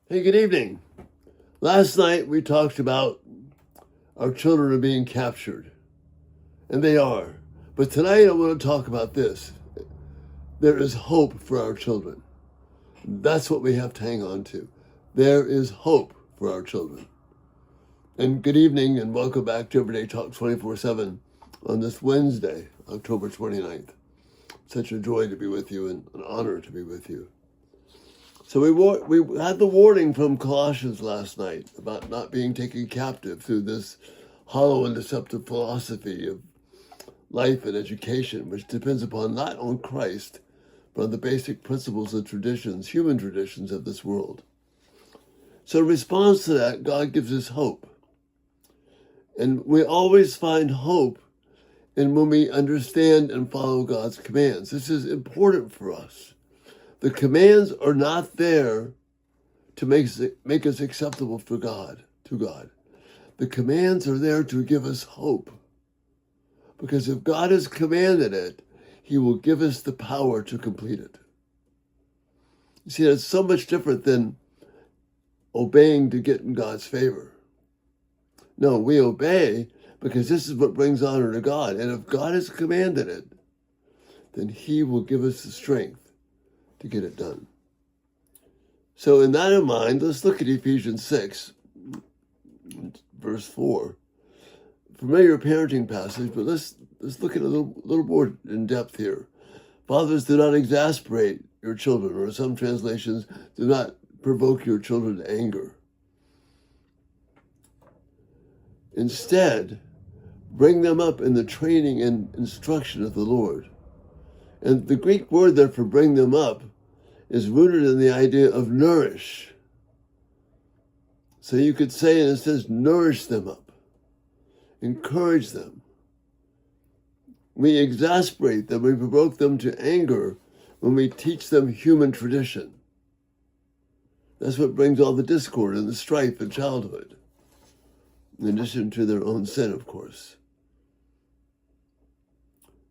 Hey, good evening. Last night we talked about our children are being captured, and they are. But tonight I want to talk about this. There is hope for our children. That's what we have to hang on to. There is hope for our children. And good evening and welcome back to Everyday Talk 24/7 on this Wednesday, October 29th. Such a joy to be with you and an honor to be with you. So we had the warning from Colossians last night about not being taken captive through this hollow and deceptive philosophy of life and education, which depends upon not on Christ, but on the basic principles and traditions, human traditions of this world. So in response to that, God gives us hope. And we always find hope in when we understand and follow God's commands. This is important for us. The commands are not there to make us acceptable to God. The commands are there to give us hope. Because if God has commanded it, he will give us the power to complete it. You see, that's so much different than obeying to get in God's favor. No, we obey because this is what brings honor to God. And if God has commanded it, then he will give us the strength to get it done. So in that in mind, let's look at Ephesians 6, verse 4. Familiar parenting passage, but let's look at a little more in depth here. Fathers, do not exasperate your children, or some translations, do not provoke your children to anger. Instead, bring them up in the training and instruction of the Lord. And the Greek word there for bring them up is rooted in the idea of nourish. So you could say, in a sense, nourish them up, encourage them. We exasperate them, we provoke them to anger when we teach them human tradition. That's what brings all the discord and the strife in childhood, in addition to their own sin, of course.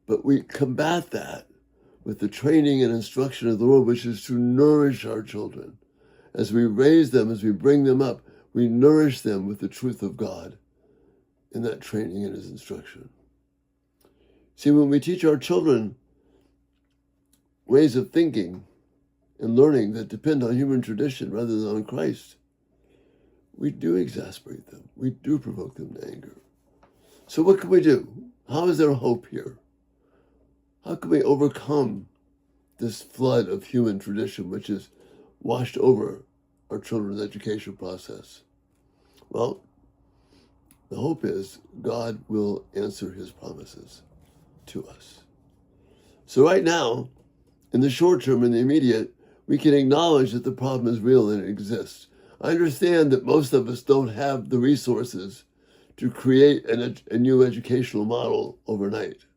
But we combat that with the training and instruction of the Lord, which is to nourish our children. As we raise them, as we bring them up, we nourish them with the truth of God in that training and his instruction. See, when we teach our children ways of thinking and learning that depend on human tradition rather than on Christ, we do exasperate them. We do provoke them to anger. So what can we do? How is there hope here? How can we overcome this flood of human tradition which has washed over our children's education process? Well, the hope is God will answer his promises to us. So right now, in the short term, in the immediate, we can acknowledge that the problem is real and it exists. I understand that most of us don't have the resources to create a new educational model overnight.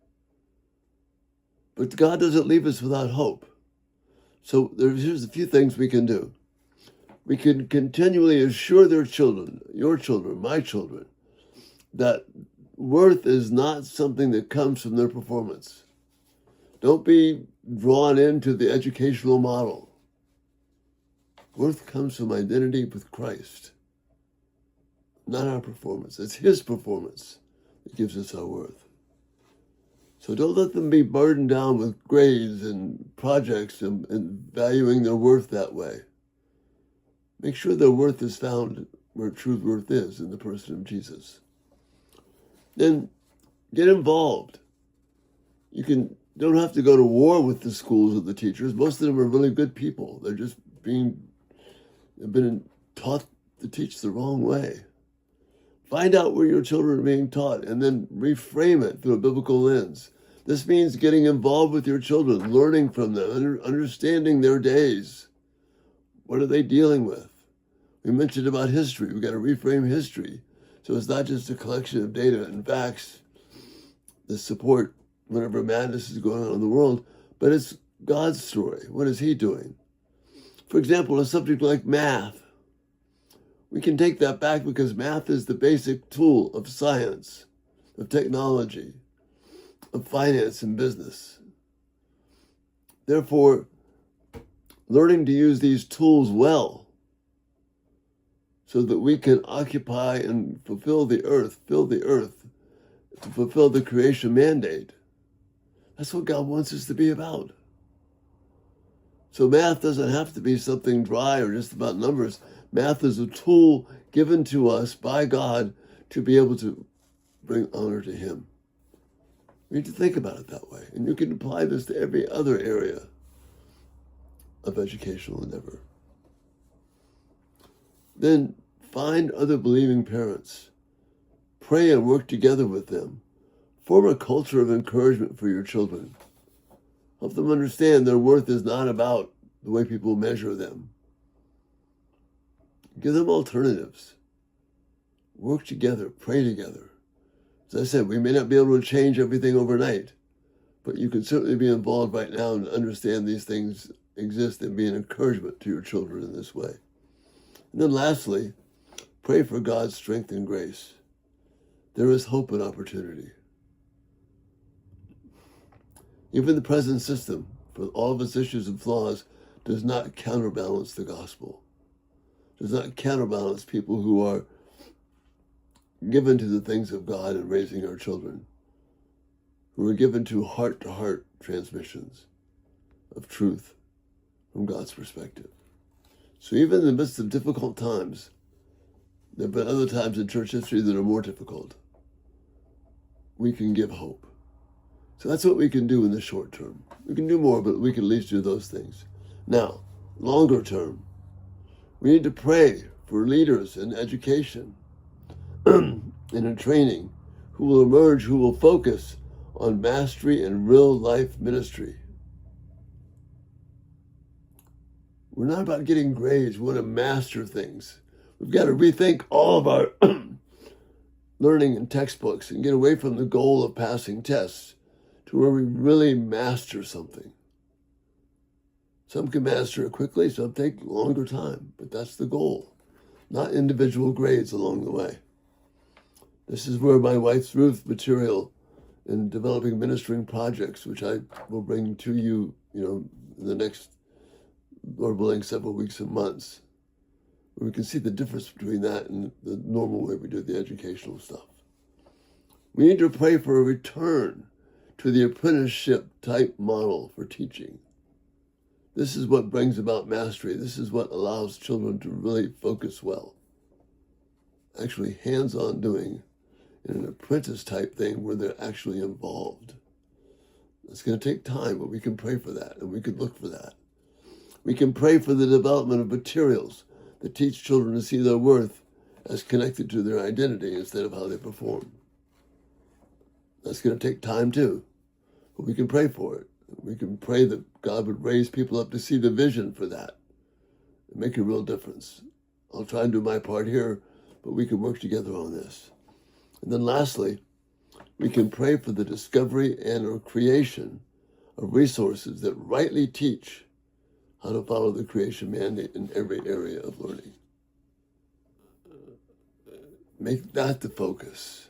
But God doesn't leave us without hope. So here's a few things we can do. We can continually assure their children, your children, my children, that worth is not something that comes from their performance. Don't be drawn into the educational model. Worth comes from identity with Christ, not our performance. It's his performance that gives us our worth. So don't let them be burdened down with grades and projects and valuing their worth that way. Make sure their worth is found where true worth is, in the person of Jesus. Then get involved. You don't have to go to war with the schools or the teachers. Most of them are really good people. They've been taught to teach the wrong way. Find out where your children are being taught and then reframe it through a biblical lens. This means getting involved with your children, learning from them, understanding their days. What are they dealing with? We mentioned about history. We've got to reframe history. So it's not just a collection of data and facts that support whatever madness is going on in the world, but it's God's story. What is he doing? For example, a subject like math. We can take that back because math is the basic tool of science, of technology, of finance and business. Therefore, learning to use these tools well so that we can occupy and fulfill the earth, fill the earth, to fulfill the creation mandate. That's what God wants us to be about. So math doesn't have to be something dry or just about numbers. Math is a tool given to us by God to be able to bring honor to Him. We need to think about it that way. And you can apply this to every other area of educational endeavor. Then find other believing parents. Pray and work together with them. Form a culture of encouragement for your children. Help them understand their worth is not about the way people measure them. Give them alternatives. Work together. Pray together. As I said, we may not be able to change everything overnight, but you can certainly be involved right now and understand these things exist and be an encouragement to your children in this way. And then lastly, pray for God's strength and grace. There is hope and opportunity. Even the present system, for all of its issues and flaws, does not counterbalance the gospel. Does not counterbalance people who are given to the things of God and raising our children, who are given to heart-to-heart transmissions of truth from God's perspective. So even in the midst of difficult times, there have been other times in church history that are more difficult, we can give hope. So that's what we can do in the short term. We can do more, but we can at least do those things. Now, longer term, we need to pray for leaders in education and in training who will emerge, who will focus on mastery and real life ministry. We're not about getting grades. We want to master things. We've got to rethink all of our learning in textbooks and get away from the goal of passing tests to where we really master something. Some can master it quickly, some take longer time, but that's the goal, not individual grades along the way. This is where my wife's Ruth material in developing ministering projects, which I will bring to you, in the next, Lord willing, several weeks and months, where we can see the difference between that and the normal way we do the educational stuff. We need to pray for a return to the apprenticeship type model for teaching. This is what brings about mastery. This is what allows children to really focus well. Actually hands-on doing in an apprentice type thing where they're actually involved. It's going to take time, but we can pray for that, and we can look for that. We can pray for the development of materials that teach children to see their worth as connected to their identity instead of how they perform. That's going to take time too, but we can pray for it. We can pray that God would raise people up to see the vision for that and make a real difference. I'll try and do my part here, but we can work together on this. And then lastly, we can pray for the discovery and or creation of resources that rightly teach how to follow the creation mandate in every area of learning. Make that the focus.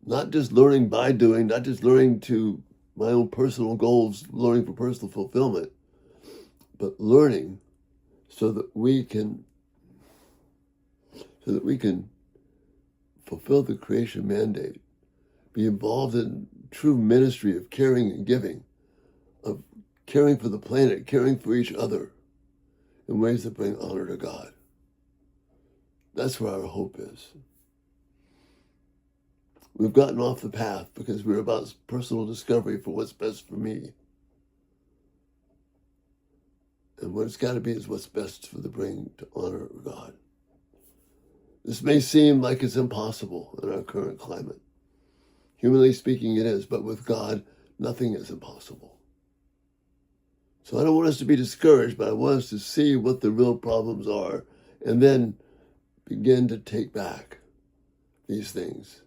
Not just learning by doing, not just learning to my own personal goals, learning for personal fulfillment, but learning so that we can fulfill the creation mandate, be involved in true ministry of caring and giving, of caring for the planet, caring for each other in ways that bring honor to God. That's where our hope is. We've gotten off the path because we're about personal discovery for what's best for me. And what it's got to be is what's best for the bring to honor God. This may seem like it's impossible in our current climate. Humanly speaking, it is, but with God, nothing is impossible. So I don't want us to be discouraged, but I want us to see what the real problems are and then begin to take back these things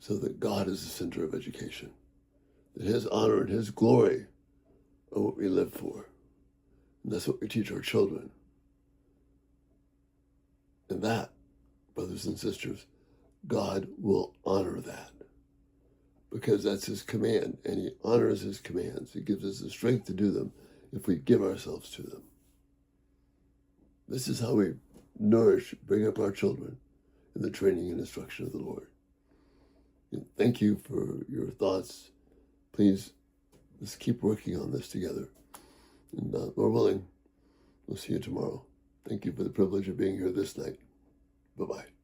so that God is the center of education, that His honor and His glory are what we live for. And that's what we teach our children. And that, brothers and sisters, God will honor that because that's His command, and He honors His commands. He gives us the strength to do them if we give ourselves to them. This is how we nourish, bring up our children in the training and instruction of the Lord. And thank you for your thoughts. Please, let's keep working on this together. And Lord willing, we'll see you tomorrow. Thank you for the privilege of being here this night. Bye-bye.